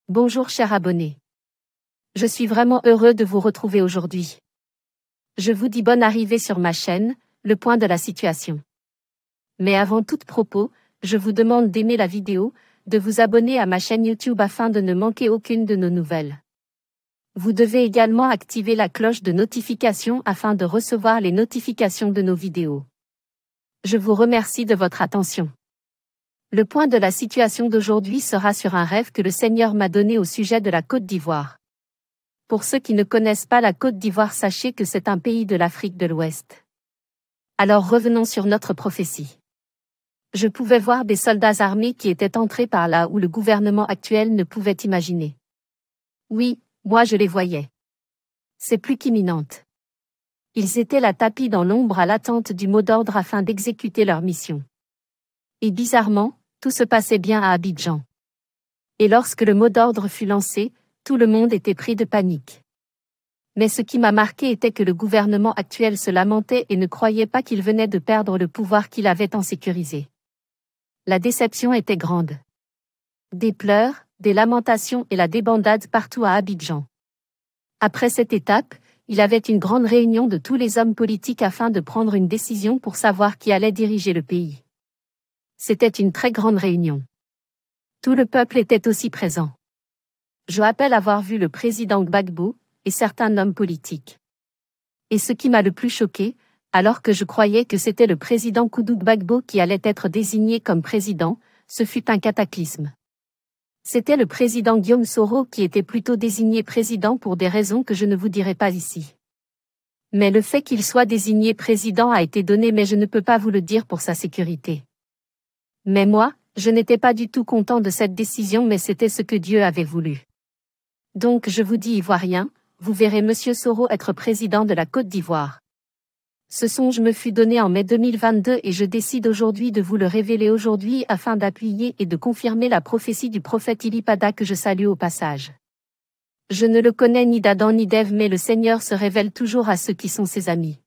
Bonjour chers abonnés. Je suis vraiment heureux de vous retrouver aujourd'hui. Je vous dis bonne arrivée sur ma chaîne, le point de la situation. Mais avant toute propos, je vous demande d'aimer la vidéo, de vous abonner à ma chaîne YouTube afin de ne manquer aucune de nos nouvelles. Vous devez également activer la cloche de notification afin de recevoir les notifications de nos vidéos. Je vous remercie de votre attention. Le point de la situation d'aujourd'hui sera sur un rêve que le Seigneur m'a donné au sujet de la Côte d'Ivoire. Pour ceux qui ne connaissent pas la Côte d'Ivoire, sachez que c'est un pays de l'Afrique de l'Ouest. Alors revenons sur notre prophétie. Je pouvais voir des soldats armés qui étaient entrés par là où le gouvernement actuel ne pouvait imaginer. Oui, moi je les voyais. C'est plus qu'imminente. Ils étaient là tapis dans l'ombre à l'attente du mot d'ordre afin d'exécuter leur mission. Et bizarrement, tout se passait bien à Abidjan. Et lorsque le mot d'ordre fut lancé, tout le monde était pris de panique. Mais ce qui m'a marqué était que le gouvernement actuel se lamentait et ne croyait pas qu'il venait de perdre le pouvoir qu'il avait tant sécurisé. La déception était grande. Des pleurs, des lamentations et la débandade partout à Abidjan. Après cette étape, il y avait une grande réunion de tous les hommes politiques afin de prendre une décision pour savoir qui allait diriger le pays. C'était une très grande réunion. Tout le peuple était aussi présent. Je rappelle avoir vu le président Gbagbo et certains hommes politiques. Et ce qui m'a le plus choqué, alors que je croyais que c'était le président Koudou Gbagbo qui allait être désigné comme président, ce fut un cataclysme. C'était le président Guillaume Soro qui était plutôt désigné président pour des raisons que je ne vous dirai pas ici. Mais le fait qu'il soit désigné président a été donné, mais je ne peux pas vous le dire pour sa sécurité. Mais moi, je n'étais pas du tout content de cette décision, mais c'était ce que Dieu avait voulu. Donc je vous dis Ivoiriens, vous verrez Monsieur Soro être président de la Côte d'Ivoire. Ce songe me fut donné en mai 2022 et je décide aujourd'hui de vous le révéler aujourd'hui afin d'appuyer et de confirmer la prophétie du prophète Ilipada que je salue au passage. Je ne le connais ni d'Adam ni d'Ève, mais le Seigneur se révèle toujours à ceux qui sont ses amis.